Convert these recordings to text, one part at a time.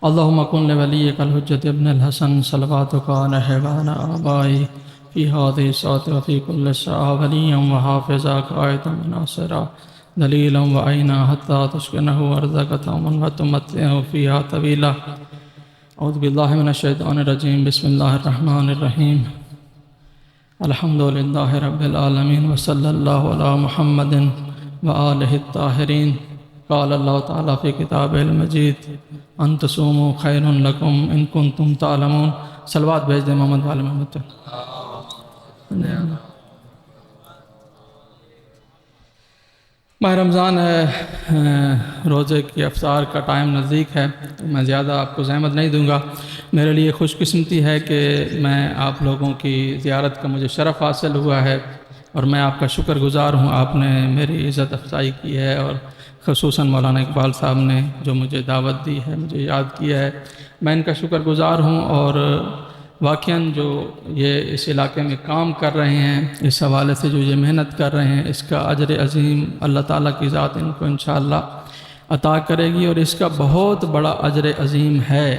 اللهم كن لوليك الحجة ابن الحسن صلواتك عليه وعلى آبائه في هذه الساعة وفي كل ساعة وليا وحافظا قائدا وناصرا دليلا وعينا حتى تسكنه أرضك طوعا وتمتعه فيها طويلا. أعوذ بالله من الشيطان الرجيم. بسم الله الرحمن الرحيم. الحمد لله رب العالمين وصلى الله على محمد وآله الطاهرين. قال الله تعالى في كتابه المجيد أن تصوموا خير لكم إن كنتم تعلمون. صلوات بھیج دیں محمد والے محمد. ماہ رمضان ہے، روزے کی افطار کا ٹائم نزدیک ہے. میں زیادہ آپ کو زحمت نہیں دوں گا. میرے لیے خوش قسمتی ہے کہ میں آپ لوگوں کی زیارت کا مجھے شرف حاصل ہوا ہے اور میں آپ کا شکر گزار ہوں. آپ نے میری عزت افزائی کی ہے اور خصوصاً مولانا اقبال صاحب نے جو مجھے دعوت دی ہے، مجھے یاد کیا ہے، میں ان کا شکر گزار ہوں. اور واقعاً جو یہ اس علاقے میں کام کر رہے ہیں، اس حوالے سے جو یہ محنت کر رہے ہیں، اس کا اجر عظیم اللہ تعالیٰ کی ذات ان کو انشاءاللہ عطا کرے گی اور اس کا بہت بڑا اجر عظیم ہے.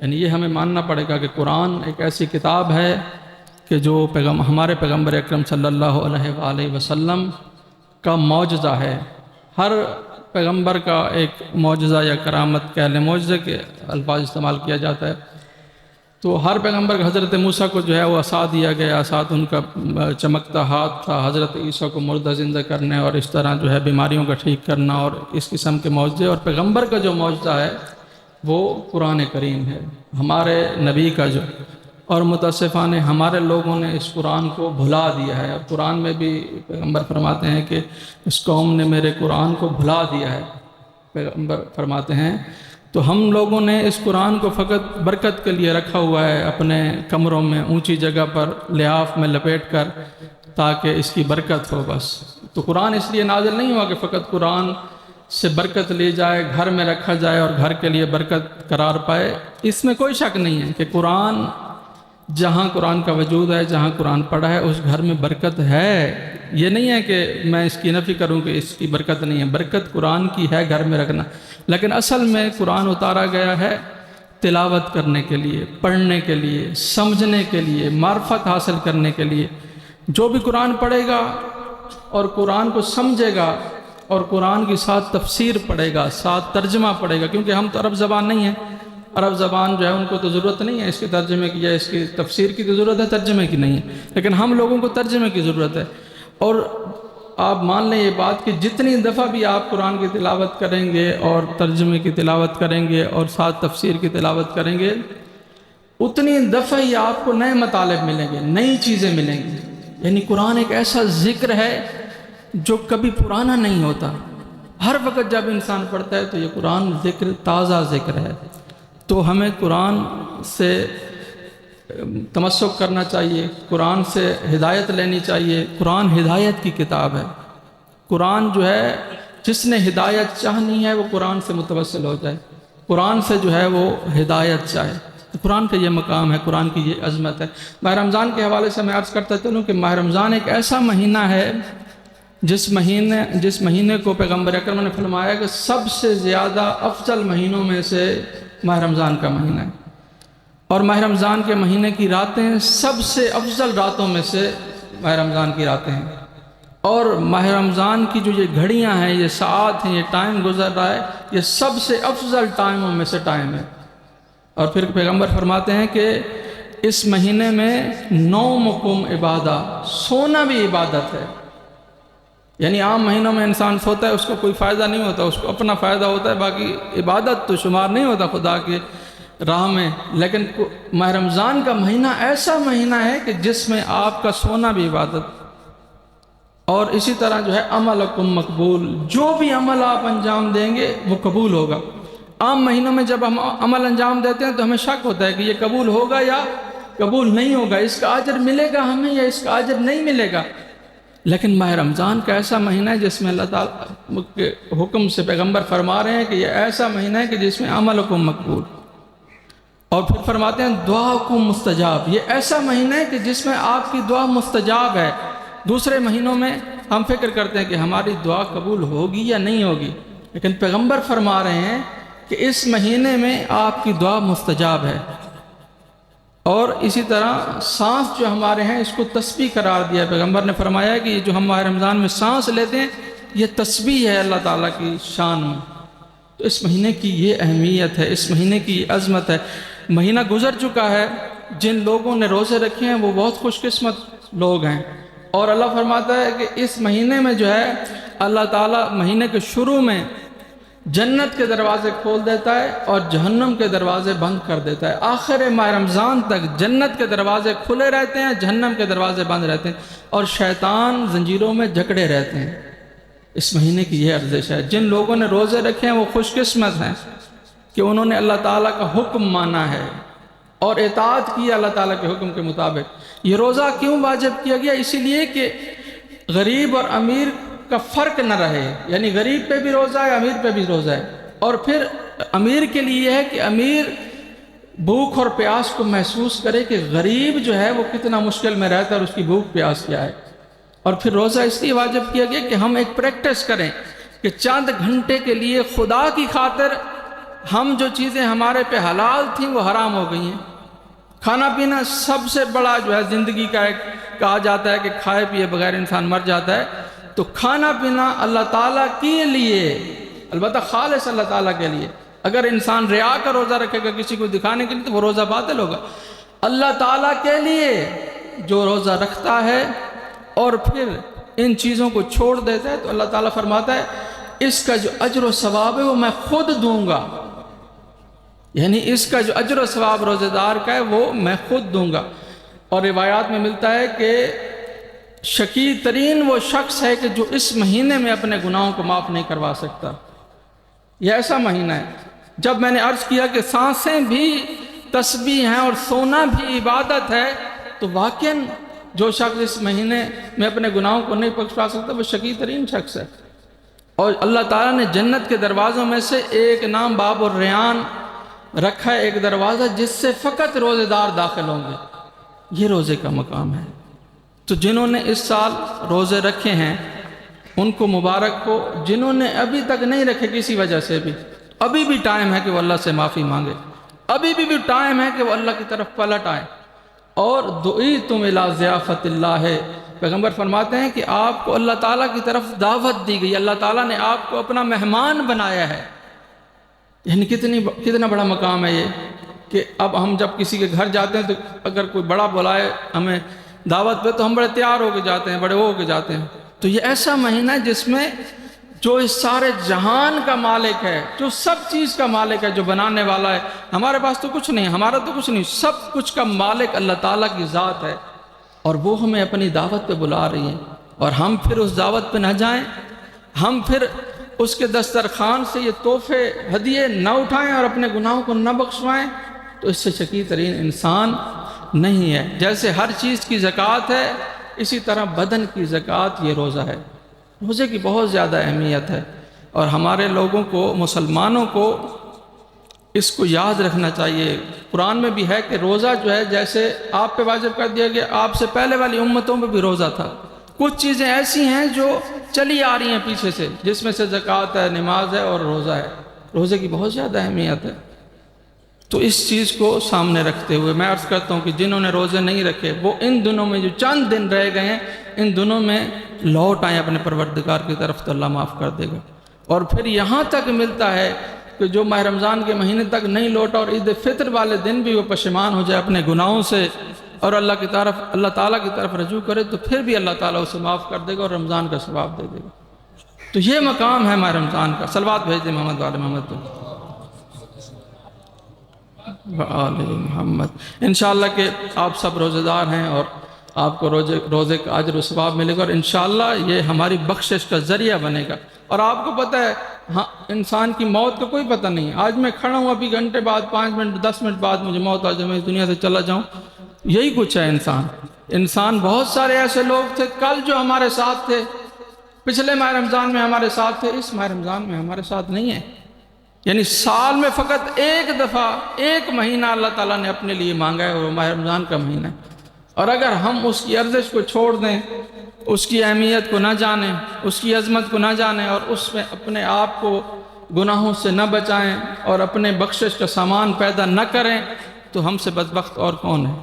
یعنی یہ ہمیں ماننا پڑے گا کہ قرآن ایک ایسی کتاب ہے کہ جو ہمارے پیغمبر اکرم صلی اللہ علیہ وآلہ وسلم کا معجزہ ہے. ہر پیغمبر کا ایک معجزہ یا کرامت کہہ لیں، معجزے کے الفاظ استعمال کیا جاتا ہے. تو ہر پیغمبر کو حضرت موسیٰ کو جو ہے وہ عصا دیا گیا، ساتھ ان کا چمکتا ہاتھ تھا. حضرت عیسیٰ کو مردہ زندہ کرنے اور اس طرح جو ہے بیماریوں کا ٹھیک کرنا اور اس قسم کے معجزے. اور پیغمبر کا جو معجزہ ہے وہ قرآن کریم ہے، ہمارے نبی کا جو. اور متاسفانہ ہمارے لوگوں نے اس قرآن کو بھلا دیا ہے. اور قرآن میں بھی پیغمبر فرماتے ہیں کہ اس قوم نے میرے قرآن کو بھلا دیا ہے، پیغمبر فرماتے ہیں. تو ہم لوگوں نے اس قرآن کو فقط برکت کے لیے رکھا ہوا ہے اپنے کمروں میں اونچی جگہ پر لحاف میں لپیٹ کر، تاکہ اس کی برکت ہو بس. تو قرآن اس لیے نازل نہیں ہوا کہ فقط قرآن سے برکت لی جائے، گھر میں رکھا جائے اور گھر کے لیے برکت قرار پائے. اس میں کوئی شک نہیں ہے کہ قرآن، جہاں قرآن کا وجود ہے، جہاں قرآن پڑھا ہے، اس گھر میں برکت ہے. یہ نہیں ہے کہ میں اس کی نفی کروں کہ اس کی برکت نہیں ہے. برکت قرآن کی ہے گھر میں رکھنا، لیکن اصل میں قرآن اتارا گیا ہے تلاوت کرنے کے لیے، پڑھنے کے لیے، سمجھنے کے لیے، معرفت حاصل کرنے کے لیے. جو بھی قرآن پڑھے گا اور قرآن کو سمجھے گا اور قرآن کی ساتھ تفسیر پڑھے گا، ساتھ ترجمہ پڑھے گا، کیونکہ ہم تو عرب زبان نہیں ہیں. عرب زبان جو ہے ان کو تو ضرورت نہیں ہے اس کے ترجمے کی یا اس کی تفسیر کی تو ضرورت ہے، ترجمے کی نہیں ہے. لیکن ہم لوگوں کو ترجمے کی ضرورت ہے. اور آپ مان لیں یہ بات کہ جتنی دفعہ بھی آپ قرآن کی تلاوت کریں گے اور ترجمے کی تلاوت کریں گے اور ساتھ تفسیر کی تلاوت کریں گے، اتنی دفعہ ہی آپ کو نئے مطالب ملیں گے، نئی چیزیں ملیں گی. یعنی قرآن ایک ایسا ذکر ہے جو کبھی پرانا نہیں ہوتا. ہر وقت جب انسان پڑھتا ہے تو یہ قرآن ذکر تازہ ذکر ہے. تو ہمیں قرآن سے تمسک کرنا چاہیے، قرآن سے ہدایت لینی چاہیے. قرآن ہدایت کی کتاب ہے. قرآن جو ہے جس نے ہدایت چاہنی ہے وہ قرآن سے متوسل ہو جائے، قرآن سے جو ہے وہ ہدایت چاہے. قرآن کا یہ مقام ہے، قرآن کی یہ عظمت ہے. ماہ رمضان کے حوالے سے میں عرض کرتا چلوں کہ ماہ رمضان ایک ایسا مہینہ ہے جس مہینے کو پیغمبر اکرم نے فرمایا کہ سب سے زیادہ افضل مہینوں میں سے ماہ رمضان کا مہینہ ہے. اور ماہ رمضان کے مہینے کی راتیں سب سے افضل راتوں میں سے ماہ رمضان کی راتیں ہیں. اور ماہ رمضان کی جو یہ گھڑیاں ہیں، یہ ساعات ہیں، یہ ٹائم گزر رہا ہے، یہ سب سے افضل ٹائموں میں سے ٹائم ہے. اور پھر پیغمبر فرماتے ہیں کہ اس مہینے میں نومکم عبادہ، سونا بھی عبادت ہے. یعنی عام مہینوں میں انسان سوتا ہے، اس کو کوئی فائدہ نہیں ہوتا، اس کو اپنا فائدہ ہوتا ہے، باقی عبادت تو شمار نہیں ہوتا خدا کے راہ میں. لیکن ماہ رمضان کا مہینہ ایسا مہینہ ہے کہ جس میں آپ کا سونا بھی عبادت. اور اسی طرح جو ہے عملکم مقبول، جو بھی عمل آپ انجام دیں گے وہ قبول ہوگا. عام مہینوں میں جب ہم عمل انجام دیتے ہیں تو ہمیں شک ہوتا ہے کہ یہ قبول ہوگا یا قبول نہیں ہوگا، اس کا اجر ملے گا ہمیں یا اس کا اجر نہیں ملے گا. لیکن ماہ رمضان کا ایسا مہینہ ہے جس میں اللہ تعالیٰ کے حکم سے پیغمبر فرما رہے ہیں کہ یہ ایسا مہینہ ہے کہ جس میں عملکم مقبول. اور پھر فرماتے ہیں دعاکم مستجاب، یہ ایسا مہینہ ہے کہ جس میں آپ کی دعا مستجاب ہے. دوسرے مہینوں میں ہم فکر کرتے ہیں کہ ہماری دعا قبول ہوگی یا نہیں ہوگی، لیکن پیغمبر فرما رہے ہیں کہ اس مہینے میں آپ کی دعا مستجاب ہے۔ اور اسی طرح سانس جو ہمارے ہیں اس کو تسبیح قرار دیا ہے۔ پیغمبر نے فرمایا کہ یہ جو ہم ماہ رمضان میں سانس لیتے ہیں یہ تسبیح ہے اللہ تعالیٰ کی شان میں۔ تو اس مہینے کی یہ اہمیت ہے، اس مہینے کی یہ عظمت ہے۔ مہینہ گزر چکا ہے، جن لوگوں نے روزے رکھے ہیں وہ بہت خوش قسمت لوگ ہیں، اور اللہ فرماتا ہے کہ اس مہینے میں جو ہے اللہ تعالیٰ مہینے کے شروع میں جنت کے دروازے کھول دیتا ہے اور جہنم کے دروازے بند کر دیتا ہے۔ آخر ماہ رمضان تک جنت کے دروازے کھلے رہتے ہیں، جہنم کے دروازے بند رہتے ہیں، اور شیطان زنجیروں میں جکڑے رہتے ہیں۔ اس مہینے کی یہ ارزش ہے۔ جن لوگوں نے روزے رکھے ہیں وہ خوش قسمت ہیں کہ انہوں نے اللہ تعالیٰ کا حکم مانا ہے اور اطاعت کی اللہ تعالیٰ کے حکم کے مطابق۔ یہ روزہ کیوں واجب کیا گیا؟ اسی لیے کہ غریب اور امیر کا فرق نہ رہے، یعنی غریب پہ بھی روزہ ہے، امیر پہ بھی روزہ ہے۔ اور پھر امیر کے لیے یہ ہے کہ امیر بھوک اور پیاس کو محسوس کرے کہ غریب جو ہے وہ کتنا مشکل میں رہتا ہے اور اس کی بھوک پیاس کیا ہے۔ اور پھر روزہ اس لیے واجب کیا گیا کہ ہم ایک پریکٹس کریں کہ چند گھنٹے کے لیے خدا کی خاطر ہم جو چیزیں ہمارے پہ حلال تھیں وہ حرام ہو گئی ہیں۔ کھانا پینا سب سے بڑا جو ہے زندگی کا ایک کہا جاتا ہے کہ کھائے پیے بغیر انسان مر جاتا ہے، تو کھانا پینا اللہ تعالیٰ کے لیے، البتہ خالص اللہ تعالیٰ کے لیے۔ اگر انسان ریا کا روزہ رکھے گا کسی کو دکھانے کے لیے تو وہ روزہ باطل ہوگا۔ اللہ تعالیٰ کے لیے جو روزہ رکھتا ہے اور پھر ان چیزوں کو چھوڑ دیتا ہے تو اللہ تعالیٰ فرماتا ہے اس کا جو اجر و ثواب ہے وہ میں خود دوں گا، یعنی اس کا جو اجر و ثواب روزہ دار کا ہے وہ میں خود دوں گا۔ اور روایات میں ملتا ہے کہ شقی ترین وہ شخص ہے کہ جو اس مہینے میں اپنے گناہوں کو معاف نہیں کروا سکتا۔ یہ ایسا مہینہ ہے، جب میں نے عرض کیا کہ سانسیں بھی تسبیح ہیں اور سونا بھی عبادت ہے، تو واقعاً جو شخص اس مہینے میں اپنے گناہوں کو نہیں بخشوا سکتا وہ شقی ترین شخص ہے۔ اور اللہ تعالیٰ نے جنت کے دروازوں میں سے ایک نام باب الریان رکھا ہے، ایک دروازہ جس سے فقط روزے دار داخل ہوں گے۔ یہ روزے کا مقام ہے۔ تو جنہوں نے اس سال روزے رکھے ہیں ان کو مبارک ہو، جنہوں نے ابھی تک نہیں رکھے کسی وجہ سے بھی، ابھی بھی ٹائم ہے کہ وہ اللہ سے معافی مانگے، ابھی بھی ٹائم ہے کہ وہ اللہ کی طرف پلٹ آئے۔ اور دعیتم الی ضیافت اللہ ہے، پیغمبر فرماتے ہیں کہ آپ کو اللہ تعالیٰ کی طرف دعوت دی گئی، اللہ تعالیٰ نے آپ کو اپنا مہمان بنایا ہے۔ یعنی کتنا بڑا مقام ہے یہ کہ اب ہم جب کسی کے گھر جاتے ہیں تو اگر کوئی بڑا بلائے ہمیں دعوت پہ تو ہم بڑے تیار ہو کے جاتے ہیں، بڑے ہو کے جاتے ہیں۔ تو یہ ایسا مہینہ ہے جس میں جو اس سارے جہان کا مالک ہے، جو سب چیز کا مالک ہے، جو بنانے والا ہے، ہمارے پاس تو کچھ نہیں، ہمارا تو کچھ نہیں، سب کچھ کا مالک اللہ تعالیٰ کی ذات ہے، اور وہ ہمیں اپنی دعوت پہ بلا رہی ہیں، اور ہم پھر اس دعوت پہ نہ جائیں، ہم پھر اس کے دسترخوان سے یہ تحفے ہدیے نہ اٹھائیں اور اپنے گناہوں کو نہ بخشوائیں، تو اس سے شقی ترین انسان نہیں ہے۔ جیسے ہر چیز کی زکوٰۃ ہے، اسی طرح بدن کی زکوٰۃ یہ روزہ ہے۔ روزے کی بہت زیادہ اہمیت ہے، اور ہمارے لوگوں کو، مسلمانوں کو اس کو یاد رکھنا چاہیے۔ قرآن میں بھی ہے کہ روزہ جو ہے جیسے آپ پہ واجب کر دیا گیا، آپ سے پہلے والی امتوں پہ بھی روزہ تھا۔ کچھ چیزیں ایسی ہیں جو چلی آ رہی ہیں پیچھے سے، جس میں سے زکوٰۃ ہے، نماز ہے اور روزہ ہے۔ روزے کی بہت زیادہ اہمیت ہے، تو اس چیز کو سامنے رکھتے ہوئے میں عرض کرتا ہوں کہ جنہوں نے روزے نہیں رکھے وہ ان دنوں میں جو چند دن رہ گئے ہیں، ان دنوں میں لوٹ آئیں اپنے پروردگار کی طرف تو اللہ معاف کر دے گا۔ اور پھر یہاں تک ملتا ہے کہ جو ماہ رمضان کے مہینے تک نہیں لوٹا اور عید فطر والے دن بھی وہ پشیمان ہو جائے اپنے گناہوں سے اور اللہ تعالیٰ کی طرف رجوع کرے، تو پھر بھی اللہ تعالیٰ اسے معاف کر دے گا اور رمضان کا ثواب دے دے گا۔ تو یہ مقام ہے ماہ رمضان کا۔ صلوات بھیج دیں محمد والے محمد وآل محمد۔ انشاءاللہ کہ آپ سب روزہ دار ہیں اور آپ کو روزے کا اجر و ثواب ملے گا، اور انشاءاللہ یہ ہماری بخشش کا ذریعہ بنے گا۔ اور آپ کو پتہ ہے ہاں، انسان کی موت کا کوئی پتہ نہیں۔ آج میں کھڑا ہوں، ابھی گھنٹے بعد، 5 منٹ 10 منٹ بعد مجھے موت آ جائے، میں اس دنیا سے چلا جاؤں، یہی کچھ ہے انسان۔ بہت سارے ایسے لوگ تھے کل جو ہمارے ساتھ تھے، پچھلے ماہ رمضان میں ہمارے ساتھ تھے، اس ماہ رمضان میں ہمارے ساتھ نہیں ہیں۔ یعنی سال میں فقط ایک دفعہ ایک مہینہ اللہ تعالیٰ نے اپنے لیے مانگا ہے، اور وہ ماہ رمضان کا مہینہ ہے۔ اور اگر ہم اس کی ارزش کو چھوڑ دیں، اس کی اہمیت کو نہ جانیں، اس کی عظمت کو نہ جانیں، اور اس میں اپنے آپ کو گناہوں سے نہ بچائیں اور اپنے بخشش کا سامان پیدا نہ کریں تو ہم سے بدبخت اور کون ہے؟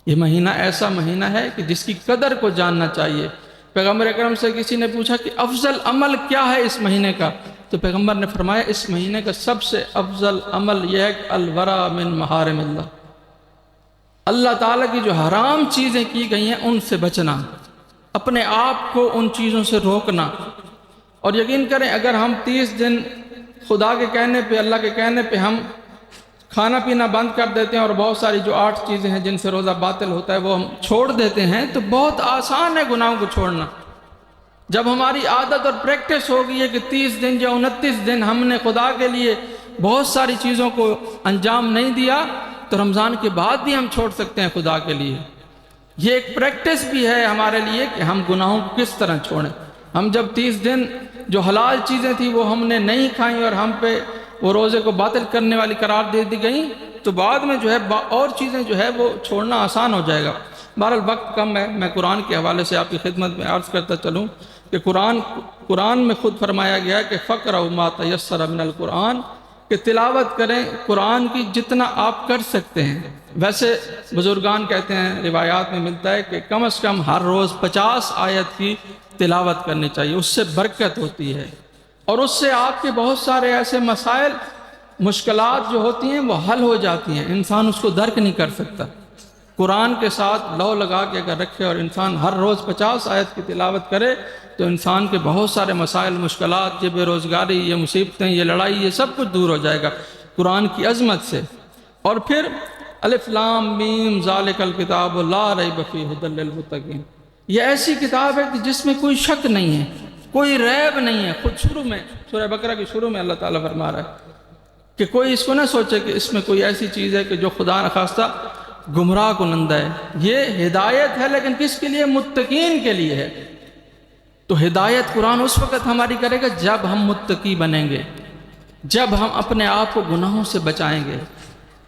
یہ مہینہ ایسا مہینہ ہے کہ جس کی قدر کو جاننا چاہیے۔ پیغمبر اکرم سے کسی نے پوچھا کہ افضل عمل کیا ہے اس مہینے کا، تو پیغمبر نے فرمایا اس مہینے کا سب سے افضل عمل یہ ہے کہ الورع من محارم اللہ، اللہ تعالیٰ کی جو حرام چیزیں کی گئی ہیں ان سے بچنا، اپنے آپ کو ان چیزوں سے روکنا۔ اور یقین کریں اگر ہم 30 دن خدا کے کہنے پہ، اللہ کے کہنے پہ ہم کھانا پینا بند کر دیتے ہیں اور بہت ساری جو 8 چیزیں ہیں جن سے روزہ باطل ہوتا ہے وہ ہم چھوڑ دیتے ہیں، تو بہت آسان ہے گناہوں کو چھوڑنا۔ جب ہماری عادت اور پریکٹس ہوگی ہے کہ 30 دن یا 29 دن ہم نے خدا کے لیے بہت ساری چیزوں کو انجام نہیں دیا، تو رمضان کے بعد بھی ہم چھوڑ سکتے ہیں خدا کے لیے۔ یہ ایک پریکٹس بھی ہے ہمارے لیے کہ ہم گناہوں کو کس طرح چھوڑیں۔ ہم جب 30 دن جو حلال چیزیں تھیں وہ ہم نے نہیں کھائیں اور ہم پہ وہ روزے کو باطل کرنے والی قرار دے دی گئیں، تو بعد میں جو ہے اور چیزیں جو ہے وہ چھوڑنا آسان ہو جائے گا۔ بہرحال وقت کم ہے، میں قرآن کے حوالے سے آپ کی خدمت میں عرض کرتا چلوں کہ قرآن میں خود فرمایا گیا ہے کہ فَقْرَؤْا مَا تَيَسَّرَ مِنَ الْقُرْآنِ، کہ تلاوت کریں قرآن کی جتنا آپ کر سکتے ہیں۔ ویسے بزرگان کہتے ہیں، روایات میں ملتا ہے کہ کم از کم ہر روز 50 آیت کی تلاوت کرنی چاہیے، اس سے برکت ہوتی ہے اور اس سے آپ کے بہت سارے ایسے مسائل، مشکلات جو ہوتی ہیں وہ حل ہو جاتی ہیں، انسان اس کو درک نہیں کر سکتا۔ قرآن کے ساتھ لو لگا کے اگر رکھے اور انسان ہر روز 50 آیت کی تلاوت کرے تو انسان کے بہت سارے مسائل، مشکلات، یہ بے روزگاری، یہ مصیبتیں، یہ لڑائی، یہ سب کچھ دور ہو جائے گا قرآن کی عظمت سے۔ اور پھر الف لام میم ذالک الکتاب لا ریب فیہ ھدی للمتقین، یہ ایسی کتاب ہے کہ جس میں کوئی شک نہیں ہے، کوئی ریب نہیں ہے۔ خود شروع میں سورہ بقرہ کی شروع میں اللہ تعالیٰ فرما رہا ہے کہ کوئی اس کو نہ سوچے کہ اس میں کوئی ایسی چیز ہے کہ جو خدا نخواستہ گمراہ کنندہ ہے۔ یہ ہدایت ہے، لیکن کس کے لیے؟ متقین کے لیے ہے۔ تو ہدایت قرآن اس وقت ہماری کرے گا جب ہم متقی بنیں گے، جب ہم اپنے آپ کو گناہوں سے بچائیں گے،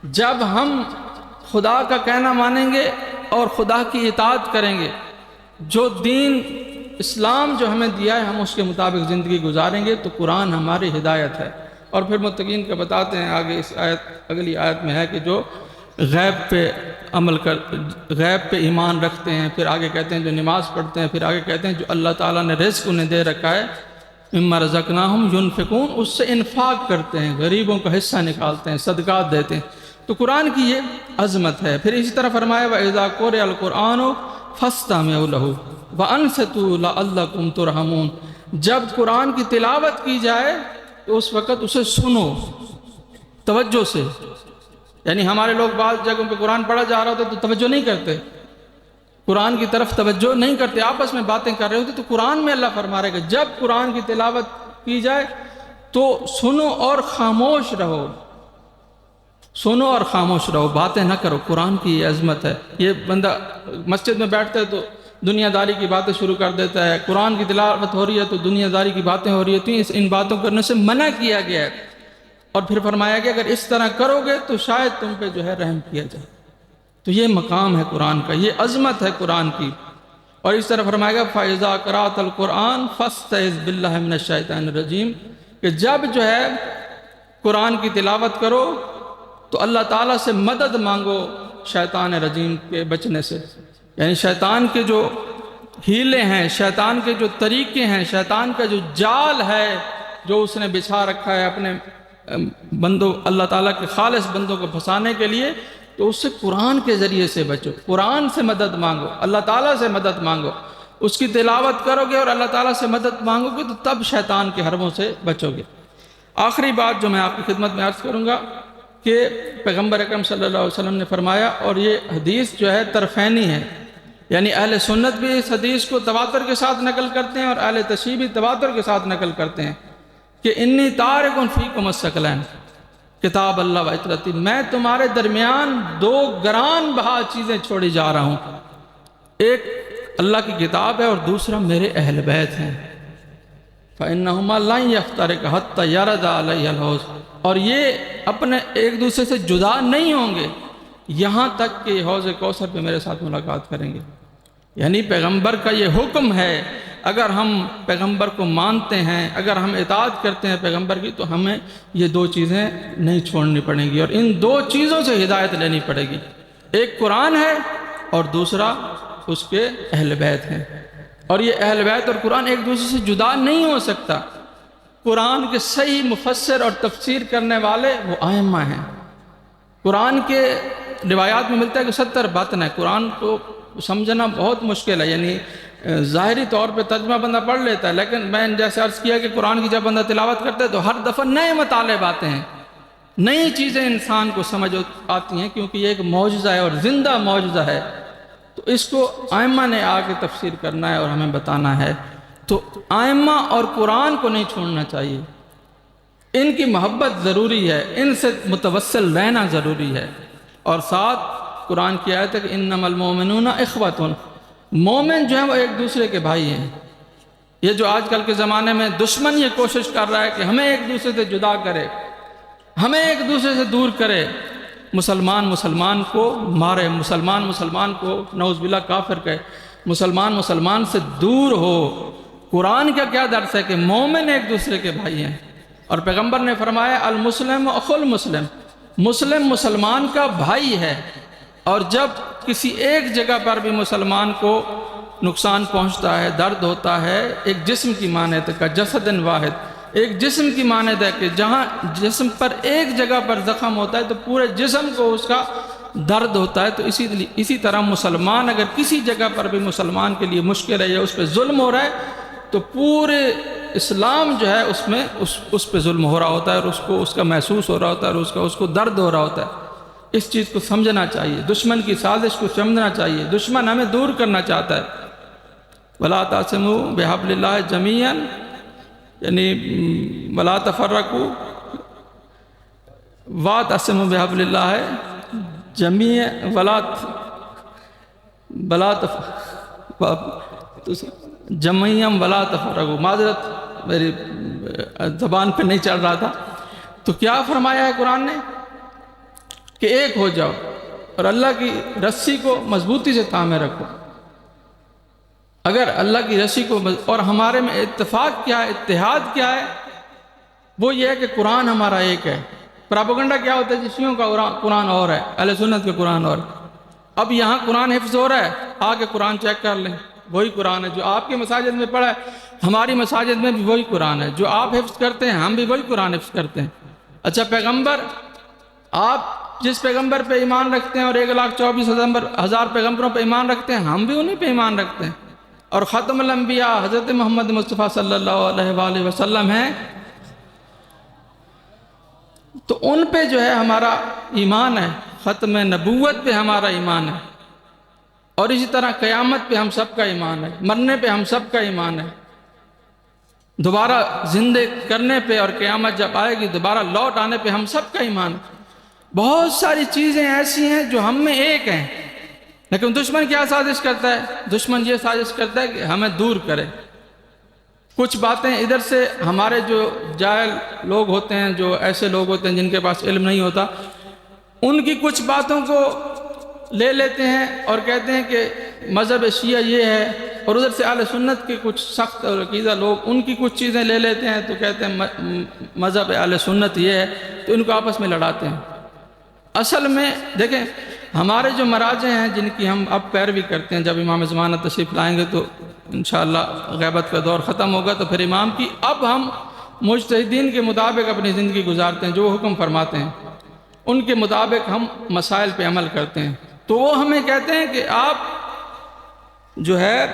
جب ہم خدا کا کہنا مانیں گے اور خدا کی اطاعت کریں گے۔ جو دین اسلام جو ہمیں دیا ہے ہم اس کے مطابق زندگی گزاریں گے تو قرآن ہماری ہدایت ہے۔ اور پھر متقین کا بتاتے ہیں آگے اس اگلی آیت میں ہے کہ جو غیب پہ غیب پہ ایمان رکھتے ہیں، پھر آگے کہتے ہیں جو نماز پڑھتے ہیں، پھر آگے کہتے ہیں جو اللہ تعالیٰ نے رزق انہیں دے رکھا ہے مما رزقناہم ینفقون، اس سے انفاق کرتے ہیں، غریبوں کا حصہ نکالتے ہیں، صدقات دیتے ہیں۔ تو قرآن کی یہ عظمت ہے۔ پھر اسی طرح فرمایا وَإِذَا قُرِئَ الْقُرْآنُ فَاسْتَمِعُوا لَهُ وَأَنصِتُوا لَعَلَّكُمْ تُرْحَمُونَ، جب قرآن کی تلاوت کی جائے تو اس وقت اسے سنو توجہ سے۔ یعنی ہمارے لوگ بعض جگہوں پہ قرآن پڑھا جا رہا ہوتا تو توجہ نہیں کرتے، قرآن کی طرف توجہ نہیں کرتے، آپس میں باتیں کر رہے ہوتے۔ تو قرآن میں اللہ فرما رہے گا جب قرآن کی تلاوت کی جائے تو سنو اور خاموش رہو، سنو اور خاموش رہو، باتیں نہ کرو۔ قرآن کی یہ عظمت ہے۔ یہ بندہ مسجد میں بیٹھتا ہے تو دنیا داری کی باتیں شروع کر دیتا ہے، قرآن کی تلاوت ہو رہی ہے تو دنیا داری کی باتیں ہو رہی ہوتی ہیں، ان باتوں کرنے سے منع کیا گیا ہے۔ اور پھر فرمایا گیا اگر اس طرح کرو گے تو شاید تم پہ جو ہے رحم کیا جائے۔ تو یہ مقام ہے قرآن کا، یہ عظمت ہے قرآن کی۔ اور اس طرح فرمایا گیا فَإِذَا قَرَأْتَ الْقُرْآنَ فَاسْتَعِذْ بِاللَّهِ مِنَ الشَّيْطَانِ الرَّجِيمِ، کہ جب جو ہے قرآن کی تلاوت کرو تو اللہ تعالیٰ سے مدد مانگو شیطان رجیم کے بچنے سے۔ یعنی شیطان کے جو ہیلے ہیں، شیطان کے جو طریقے ہیں، شیطان کا جو جال ہے جو اس نے بچھا رکھا ہے اپنے بندوں، اللہ تعالیٰ کے خالص بندوں کو پھنسانے کے لیے، تو اس سے قرآن کے ذریعے سے بچو، قرآن سے مدد مانگو، اللہ تعالیٰ سے مدد مانگو، اس کی تلاوت کرو گے اور اللہ تعالیٰ سے مدد مانگو گے تو تب شیطان کے حربوں سے بچو گے۔ آخری بات جو میں آپ کی خدمت میں عرض کروں گا کہ پیغمبر اکرم صلی اللہ علیہ وسلم نے فرمایا، اور یہ حدیث جو ہے طرفینی ہے، یعنی اہل سنت بھی اس حدیث کو تواتر کے ساتھ نقل کرتے ہیں اور اہل تشیع بھی تواتر کے ساتھ نقل کرتے ہیں کہ انی تارک فیکم الثقلین، کتاب اللہ و عترتی، میں تمہارے درمیان 2 گران بہا چیزیں چھوڑی جا رہا ہوں، ایک اللہ کی کتاب ہے اور دوسرا میرے اہل بیت ہیں۔ فَإِنَّهُمَا لَن يَفْتَرِقَا حَتَّى يَرَدَ عَلَيَّ الْحَوْض، اور یہ اپنے ایک دوسرے سے جدا نہیں ہوں گے یہاں تک کہ حوض کوثر پہ میرے ساتھ ملاقات کریں گے۔ یعنی پیغمبر کا یہ حکم ہے اگر ہم پیغمبر کو مانتے ہیں، اگر ہم اطاعت کرتے ہیں پیغمبر کی، تو ہمیں یہ دو چیزیں نہیں چھوڑنی پڑیں گی، اور ان دو چیزوں سے ہدایت لینی پڑے گی۔ ایک قرآن ہے اور دوسرا اس کے اہل بیت ہیں، اور یہ اہل بیت اور قرآن ایک دوسرے سے جدا نہیں ہو سکتا۔ قرآن کے صحیح مفسر اور تفسیر کرنے والے وہ ائمہ ہیں۔ قرآن کے روایات میں ملتا ہے کہ 70 بطن ہے۔ قرآن کو سمجھنا بہت مشکل ہے، یعنی ظاہری طور پہ ترجمہ بندہ پڑھ لیتا ہے، لیکن میں نے جیسے عرض کیا کہ قرآن کی جب بندہ تلاوت کرتا ہے تو ہر دفعہ نئے مطالب آتے ہیں، نئی چیزیں انسان کو سمجھ آتی ہیں، کیونکہ یہ ایک معجزہ ہے اور زندہ معجزہ ہے۔ تو اس کو ائمہ نے آ کے تفسیر کرنا ہے اور ہمیں بتانا ہے۔ تو ائمہ اور قرآن کو نہیں چھوڑنا چاہیے، ان کی محبت ضروری ہے، ان سے متوسل رہنا ضروری ہے۔ اور ساتھ قرآن کی آیت ہے کہ انما المؤمنون اخوۃ، مومن جو ہیں وہ ایک دوسرے کے بھائی ہیں۔ یہ جو آج کل کے زمانے میں دشمن یہ کوشش کر رہا ہے کہ ہمیں ایک دوسرے سے جدا کرے، ہمیں ایک دوسرے سے دور کرے، مسلمان مسلمان کو مارے، مسلمان مسلمان کو نعوذ باللہ کافر کہے، مسلمان مسلمان سے دور ہو۔ قرآن کا کیا درس ہے کہ مومن ایک دوسرے کے بھائی ہیں، اور پیغمبر نے فرمایا المسلم اخو المسلم، مسلم مسلمان کا بھائی ہے۔ اور جب کسی ایک جگہ پر بھی مسلمان کو نقصان پہنچتا ہے، درد ہوتا ہے، ایک جسم کی مانند کا جسد واحد، ایک جسم کی مانند ہے کہ جہاں جسم پر ایک جگہ پر زخم ہوتا ہے تو پورے جسم کو اس کا درد ہوتا ہے۔ تو اسی طرح مسلمان اگر کسی جگہ پر بھی مسلمان کے لیے مشکل ہے یا اس پہ ظلم ہو رہا ہے تو پورے اسلام جو ہے اس پہ ظلم ہو رہا ہوتا ہے، اور اس کا محسوس ہو رہا ہوتا ہے، اور اس کو درد ہو رہا ہوتا ہے۔ اس چیز کو سمجھنا چاہیے، دشمن کی سازش کو سمجھنا چاہیے۔ دشمن ہمیں دور کرنا چاہتا ہے۔ وَلَا تَعْتَصِمُوا بِحَبْلِ اللَّهِ جَمِيعًا، یعنی وَلَا تَفَرَّقُوا وَاعْتَصِمُوا بِحَبْلِ اللَّهِ جَمِيعًا جَمِيعًا وَلَا تَفَرَّقُوا۔ معذرت میری زبان پہ نہیں چڑھ رہا تھا۔ تو کیا فرمایا ہے قرآن نے کہ ایک ہو جاؤ اور اللہ کی رسی کو مضبوطی سے تھامے رکھو۔ اگر اللہ کی رسی کو اور ہمارے میں اتفاق کیا ہے، اتحاد کیا ہے، وہ یہ ہے کہ قرآن ہمارا ایک ہے۔ پراپیگنڈا کیا ہوتا ہے؟ جسیوں کا قرآن اور ہے، اہل سنت کا قرآن اور۔ اب یہاں قرآن حفظ ہو رہا ہے، آگے قرآن چیک کر لیں، وہی قرآن ہے جو آپ کے مساجد میں پڑھا ہے، ہماری مساجد میں بھی وہی قرآن ہے۔ جو آپ حفظ کرتے ہیں ہم بھی وہی قرآن حفظ کرتے ہیں۔ اچھا پیغمبر، آپ جس پیغمبر پہ ایمان رکھتے ہیں اور 1,24,000 پیغمبروں پہ ایمان رکھتے ہیں، ہم بھی انہی پہ ایمان رکھتے ہیں۔ اور ختم الانبیاء حضرت محمد مصطفیٰ صلی اللہ علیہ وآلہ وسلم ہیں، تو ان پہ جو ہے ہمارا ایمان ہے، ختم نبوت پہ ہمارا ایمان ہے، اور اسی طرح قیامت پہ ہم سب کا ایمان ہے، مرنے پہ ہم سب کا ایمان ہے، دوبارہ زندہ کرنے پہ اور قیامت جب آئے گی دوبارہ لوٹ آنے پہ ہم سب کا ایمان ہے۔ بہت ساری چیزیں ایسی ہیں جو ہم میں ایک ہیں، لیکن دشمن کیا سازش کرتا ہے؟ دشمن یہ سازش کرتا ہے کہ ہمیں دور کرے۔ کچھ باتیں ادھر سے ہمارے جو جاہل لوگ ہوتے ہیں، جو ایسے لوگ ہوتے ہیں جن کے پاس علم نہیں ہوتا، ان کی کچھ باتوں کو لے لیتے ہیں اور کہتے ہیں کہ مذہب شیعہ یہ ہے، اور ادھر سے اہل سنت کے کچھ سخت اور عقیدہ لوگ ان کی کچھ چیزیں لے لیتے ہیں تو کہتے ہیں مذہب اہل سنت یہ ہے، تو ان کو آپس میں لڑاتے ہیں۔ اصل میں دیکھیں، ہمارے جو مراجع ہیں جن کی ہم اب پیروی کرتے ہیں، جب امام زمانہ تشریف لائیں گے تو انشاءاللہ غیبت کا دور ختم ہوگا، تو پھر امام کی اب ہم مجتہدین کے مطابق اپنی زندگی گزارتے ہیں، جو حکم فرماتے ہیں ان کے مطابق ہم مسائل پہ عمل کرتے ہیں۔ تو وہ ہمیں کہتے ہیں کہ آپ جو ہے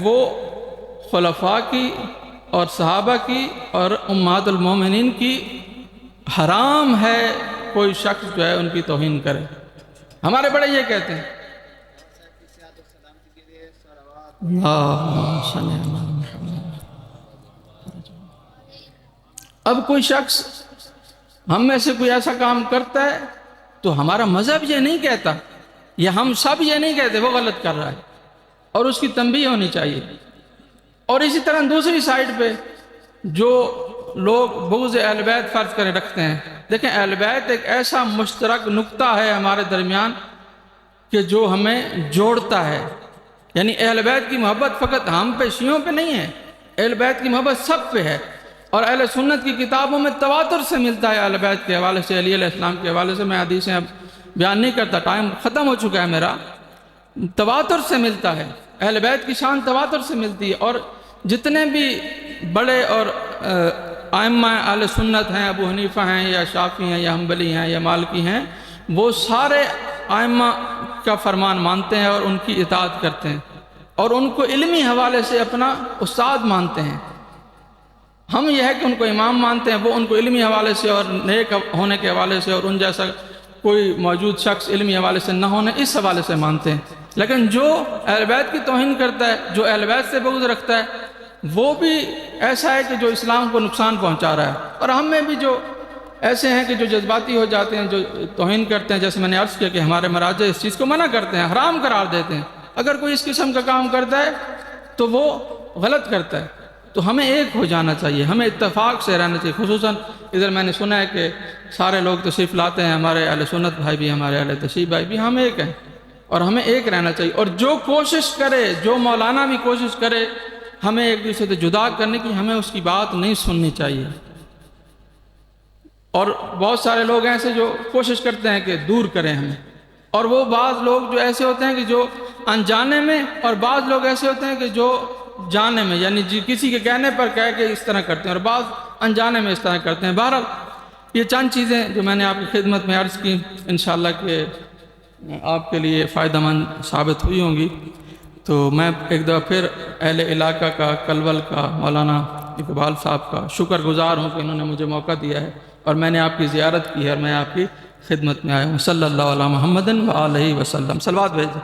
وہ خلفاء کی اور صحابہ کی اور امہات المومنین کی حرام ہے کوئی شخص جو ہے ان کی توہین کرے۔ ہمارے بڑے یہ کہتے ہیں۔ اب کوئی شخص ہم میں سے کوئی ایسا کام کرتا ہے تو ہمارا مذہب یہ نہیں کہتا، یا ہم سب یہ نہیں کہتے وہ غلط کر رہا ہے، اور اس کی تنبیہ ہونی چاہیے۔ اور اسی طرح دوسری سائیڈ پہ جو لوگ بغض اہل بیت فرض کرے رکھتے ہیں، دیکھیں اہل بیت ایک ایسا مشترک نقطہ ہے ہمارے درمیان کہ جو ہمیں جوڑتا ہے۔ یعنی اہل بیت کی محبت فقط ہم پہ شیعوں پہ نہیں ہے، اہل بیت کی محبت سب پہ ہے، اور اہل سنت کی کتابوں میں تواتر سے ملتا ہے اہل بیت کے حوالے سے، علی علیہ السلام کے حوالے سے۔ میں حدیثیں اب بیان نہیں کرتا، ٹائم ختم ہو چکا ہے میرا۔ تواتر سے ملتا ہے، اہل بیت کی شان تواتر سے ملتی ہے، اور جتنے بھی بڑے اور ائمہ اہل سنت ہیں، ابو حنیفہ ہیں یا شافعی ہیں یا حنبلی ہیں یا مالکی ہیں، وہ سارے ائمہ کا فرمان مانتے ہیں اور ان کی اطاعت کرتے ہیں، اور ان کو علمی حوالے سے اپنا استاد مانتے ہیں۔ ہم یہ ہے کہ ان کو امام مانتے ہیں، وہ ان کو علمی حوالے سے اور نیک ہونے کے حوالے سے اور ان جیسا کوئی موجود شخص علمی حوالے سے نہ ہونے اس حوالے سے مانتے ہیں۔ لیکن جو اہل بیت کی توہین کرتا ہے، جو اہل بیت سے بغض رکھتا ہے، وہ بھی ایسا ہے کہ جو اسلام کو نقصان پہنچا رہا ہے۔ اور ہم میں بھی جو ایسے ہیں کہ جو جذباتی ہو جاتے ہیں، جو توہین کرتے ہیں، جیسے میں نے عرض کیا کہ ہمارے مراجع اس چیز کو منع کرتے ہیں، حرام قرار دیتے ہیں۔ اگر کوئی اس قسم کا کام کرتا ہے تو وہ غلط کرتا ہے۔ تو ہمیں ایک ہو جانا چاہیے، ہمیں اتفاق سے رہنا چاہیے۔ خصوصاً ادھر میں نے سنا ہے کہ سارے لوگ تشریف لاتے ہیں، ہمارے اہل سنت بھائی بھی، ہمارے اہل تشیع بھائی بھی، ہم ایک ہیں اور ہمیں ایک رہنا چاہیے۔ اور جو کوشش کرے، جو مولانا بھی کوشش کرے ہمیں ایک دوسرے سے جدا کرنے کی، ہمیں اس کی بات نہیں سننی چاہیے۔ اور بہت سارے لوگ ایسے جو کوشش کرتے ہیں کہ دور کریں ہمیں، اور وہ بعض لوگ جو ایسے ہوتے ہیں کہ جو انجانے میں، اور بعض لوگ ایسے ہوتے ہیں کہ جو جانے میں، یعنی کسی کے کہنے پر کہہ کے اس طرح کرتے ہیں، اور بعض انجانے میں اس طرح کرتے ہیں۔ بہرحال یہ چند چیزیں جو میں نے آپ کی خدمت میں عرض کی، انشاءاللہ کہ آپ کے لیے فائدہ مند ثابت ہوئی ہوں گی۔ تو میں ایک دفعہ پھر اہل علاقہ کا، کلول کا، مولانا اقبال صاحب کا شکر گزار ہوں کہ انہوں نے مجھے موقع دیا ہے اور میں نے آپ کی زیارت کی ہے اور میں آپ کی خدمت میں آیا ہوں۔ صلی اللہ علیہ محمد و آلہ وسلم۔ صلوات بھیجیں۔